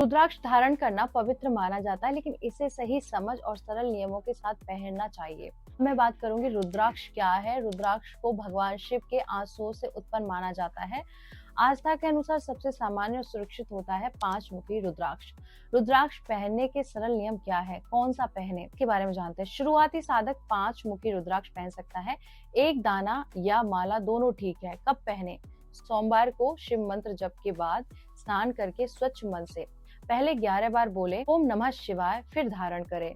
रुद्राक्ष धारण करना पवित्र माना जाता है, लेकिन इसे सही समझ और सरल नियमों के साथ पहनना चाहिए। मैं बात करूंगी रुद्राक्ष क्या है। रुद्राक्ष को भगवान शिव के आंसुओं से उत्पन्न माना जाता है। आस्था के अनुसार सबसे सामान्य और सुरक्षित होता है 5 मुखी रुद्राक्ष। रुद्राक्ष पहनने के सरल नियम क्या है, कौन सा पहने, के बारे में जानते हैं। शुरुआती साधक 5 मुखी रुद्राक्ष पहन सकता है। एक दाना या माला दोनों ठीक है। कब पहने? सोमवार को शिव मंत्र जप के बाद स्नान करके स्वच्छ मन से पहले 11 बार बोले ओम नमः शिवाय, फिर धारण करें।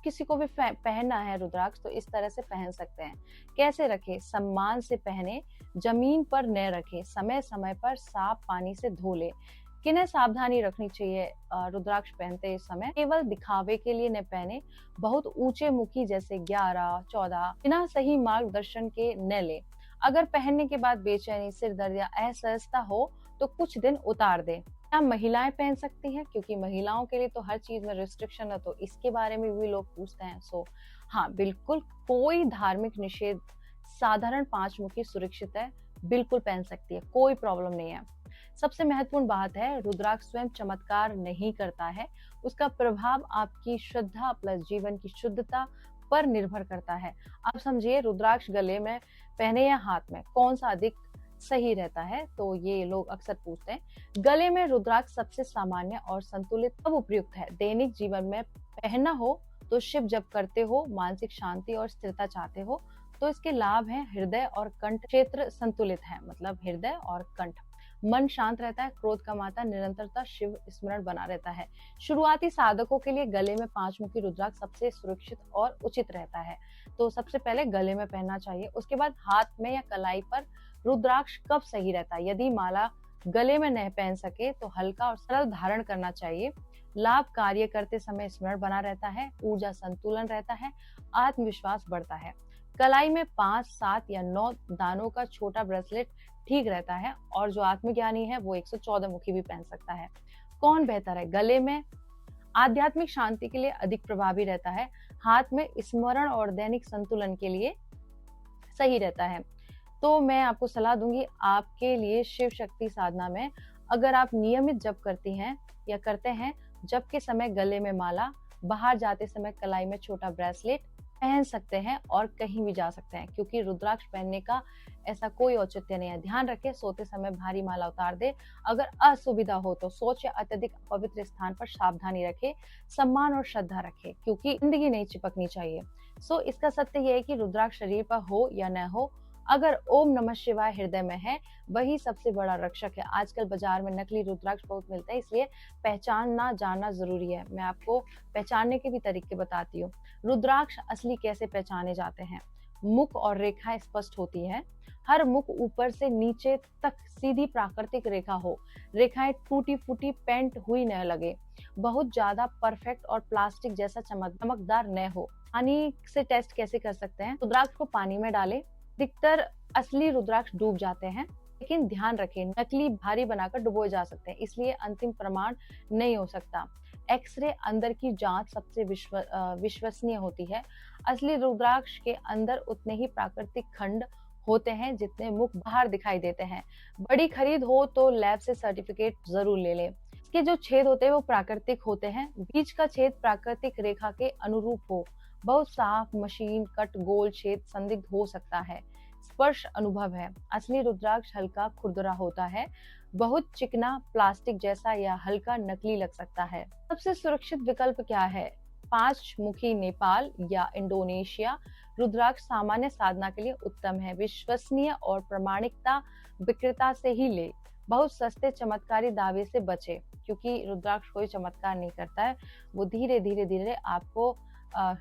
किसी को भी पहनना है रुद्राक्ष तो इस तरह से पहन सकते हैं। कैसे रखे? सम्मान से पहने, जमीन पर न रखे, समय समय पर साफ पानी से धो ले। किन्हें सावधानी रखनी चाहिए रुद्राक्ष पहनते इस समय? केवल दिखावे के लिए न पहने। बहुत ऊंचे मुखी जैसे 11, 14 बिना सही मार्गदर्शन के न ले। अगर पहनने के बाद बेचैनी, सिर दर्द या असहजता हो तो कुछ दिन उतार दे। क्या महिलाएं पहन सकती हैं? क्योंकि महिलाओं के लिए तो हर चीज में रिस्ट्रिक्शन है, तो इसके बारे में भी लोग पूछते हैं। हाँ, बिल्कुल कोई धार्मिक निषेध, साधारण 5 मुखी सुरक्षित है, बिल्कुल पहन सकती है, कोई प्रॉब्लम नहीं है। सबसे महत्वपूर्ण बात है, रुद्राक्ष स्वयं चमत्कार नहीं करता है। उसका प्रभाव आपकी श्रद्धा प्लस जीवन की शुद्धता पर निर्भर करता है। आप समझिए, रुद्राक्ष गले में पहने या हाथ में, कौन सा अधिक सही रहता है? तो ये लोग अक्सर पूछते हैं। गले में रुद्राक्ष सबसे सामान्य और संतुलित तब उपयुक्त है। दैनिक जीवन में पहनना हो तो शिव जप करते हो, मानसिक शांति और स्थिरता चाहते हो तो इसके लाभ हैं। हृदय और कंठ क्षेत्र संतुलित है, मतलब हृदय और कंठ। मन शांत रहता है, क्रोध कम आता है, निरंतरता शिव स्मरण बना रहता है। शुरुआती साधकों के लिए गले में 5 मुखी रुद्राक्ष सबसे सुरक्षित और उचित रहता है। तो सबसे पहले गले में पहनना चाहिए। उसके बाद हाथ में या कलाई पर रुद्राक्ष कब सही रहता है? यदि माला गले में नहीं पहन सके तो हल्का और सरल धारण करना चाहिए। लाभ, कार्य करते समय स्मरण बना रहता है, ऊर्जा संतुलन रहता है, आत्मविश्वास बढ़ता है। कलाई में 5, 7 या 9 दानों का छोटा ब्रेसलेट ठीक रहता है और जो आत्मज्ञानी है वो 114 मुखी भी पहन सकता है। कौन बेहतर है? गले में आध्यात्मिक शांति के लिए अधिक प्रभावी रहता है, हाथ में स्मरण और दैनिक संतुलन के लिए सही रहता है। तो मैं आपको सलाह दूंगी, आपके लिए शिव शक्ति साधना में अगर आप नियमित जप करती हैं या करते हैं, जप के समय गले में माला, बाहर जाते समय कलाई में छोटा ब्रेसलेट पहन सकते हैं और कहीं भी जा सकते हैं, क्योंकि रुद्राक्ष पहनने का ऐसा कोई औचित्य नहीं है। ध्यान रखें, सोते समय भारी माला उतार दे। अगर असुविधा हो तो सोच या अत्यधिक पवित्र स्थान पर सावधानी रखें। सम्मान और श्रद्धा रखें, क्योंकि जिंदगी नहीं चिपकनी चाहिए। इसका सत्य यह है कि रुद्राक्ष शरीर पर हो या न हो, अगर ओम नमः शिवाय हृदय में है, वही सबसे बड़ा रक्षक है। आजकल बाजार में नकली रुद्राक्ष बहुत मिलते हैं, इसलिए पहचानना जानना जरूरी है। मैं आपको पहचानने के भी तरीके बताती हूँ। रुद्राक्ष असली कैसे पहचाने जाते हैं? मुख और रेखाएं स्पष्ट होती है। हर मुख ऊपर से नीचे तक सीधी प्राकृतिक रेखा हो, रेखाएं टूटी फूटी पेंट हुई न लगे, बहुत ज्यादा परफेक्ट और प्लास्टिक जैसा चमकदार न हो। पानी से टेस्ट कैसे कर सकते हैं? रुद्राक्ष को पानी में डालें। अधिकतर असली रुद्राक्ष डूब जाते हैं, लेकिन ध्यान रखें, नकली भारी बनाकर डुबोए जा सकते हैं, इसलिए अंतिम प्रमाण नहीं हो सकता। एक्सरे अंदर की जांच सबसे विश्वसनीय होती है। असली रुद्राक्ष के अंदर उतने ही प्राकृतिक खंड होते हैं जितने मुख बाहर दिखाई देते हैं। बड़ी खरीद हो तो लैब से सर्टिफिकेट जरूर ले लें। इसके जो छेद होते हैं वो प्राकृतिक होते हैं। बीच का छेद प्राकृतिक रेखा के अनुरूप हो। बहुत साफ मशीन कट गोल छेद संदिग्ध हो सकता है। स्पर्श अनुभव है। असली रुद्राक्ष हल्का खुरदरा होता है, बहुत चिकना प्लास्टिक जैसा या हल्का नकली लग सकता है। सबसे सुरक्षित विकल्प क्या है? 5 मुखी नेपाल या इंडोनेशिया रुद्राक्ष सामान्य साधना के लिए उत्तम है। विश्वसनीय और प्रामाणिकता विक्रेता से ही ले। बहुत सस्ते चमत्कारी दावे से बचे, क्योंकि रुद्राक्ष कोई चमत्कार नहीं करता है, वो धीरे धीरे आपको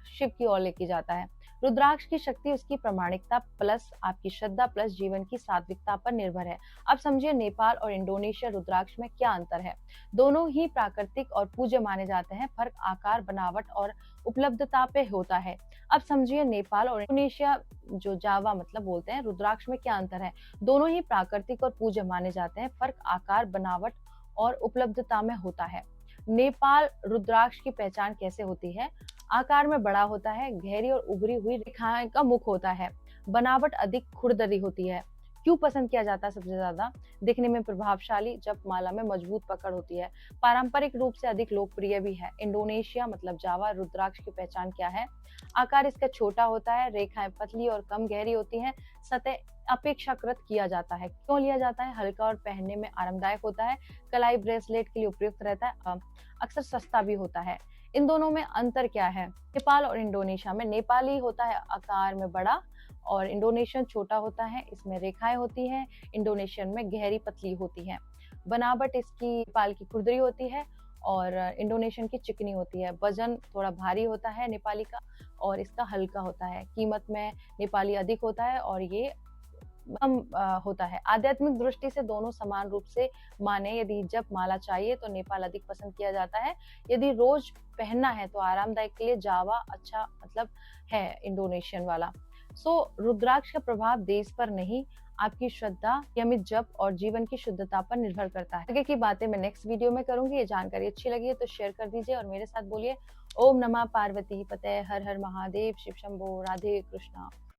शिव की ओर लेके जाता है। रुद्राक्ष की शक्ति उसकी प्रामाणिकता प्लस आपकी श्रद्धा प्लस जीवन की सात्विकता पर निर्भर है। अब समझिए, नेपाल और इंडोनेशिया रुद्राक्ष में क्या अंतर है? दोनों ही प्राकृतिक और पूज्य माने जाते हैं। फर्क आकार, बनावट और उपलब्धता पे होता है। अब समझिए, नेपाल और इंडोनेशिया जो जावा मतलब बोलते हैं, रुद्राक्ष में क्या अंतर है? दोनों ही प्राकृतिक और पूज्य माने जाते हैं। फर्क आकार, बनावट और उपलब्धता में होता है। नेपाल रुद्राक्ष की पहचान कैसे होती है? आकार में बड़ा होता है, गहरी और उभरी हुई रेखाएं का मुख होता है, बनावट अधिक खुरदरी होती है। क्यों पसंद किया जाता है सबसे ज्यादा? दिखने में प्रभावशाली, जप माला में मजबूत पकड़ होती है, पारंपरिक रूप से अधिक लोकप्रिय भी है। इंडोनेशिया मतलब जावा रुद्राक्ष की पहचान क्या है? आकार इसका छोटा होता है, रेखाएं पतली और कम गहरी होती हैं, सतह अपेक्षाकृत किया जाता है। क्यों लिया जाता है? हल्का और पहनने में आरामदायक होता है, कलाई ब्रेसलेट के लिए उपयुक्त रहता है, अक्सर सस्ता भी होता है। इन दोनों में अंतर क्या है? नेपाल और इंडोनेशिया में नेपाली होता है आकार में बड़ा और इंडोनेशियन छोटा होता है, इसमें रेखाएं होती हैं, इंडोनेशियन में गहरी पतली होती है। बनावट इसकी नेपाल की खुरदरी होती है और इंडोनेशियन की चिकनी होती है। वजन थोड़ा भारी होता है नेपाली का और इसका हल्का होता है। कीमत में नेपाली अधिक होता है और ये कम होता है। आध्यात्मिक दृष्टि से दोनों समान रूप से माने, यदि जप माला चाहिए तो नेपाल अधिक पसंद किया जाता है, यदि रोज पहनना है तो आरामदायक के लिए जावा अच्छा मतलब है इंडोनेशियन वाला। रुद्राक्ष का प्रभाव देश पर नहीं, आपकी श्रद्धा, नियमित जप और जीवन की शुद्धता पर निर्भर करता है। आगे की बातें मैं नेक्स्ट वीडियो में करूंगी। ये जानकारी अच्छी लगी है तो शेयर कर दीजिए और मेरे साथ बोलिए ओम नमः पार्वती पते, हर हर महादेव, शिव शंभो, राधे कृष्णा।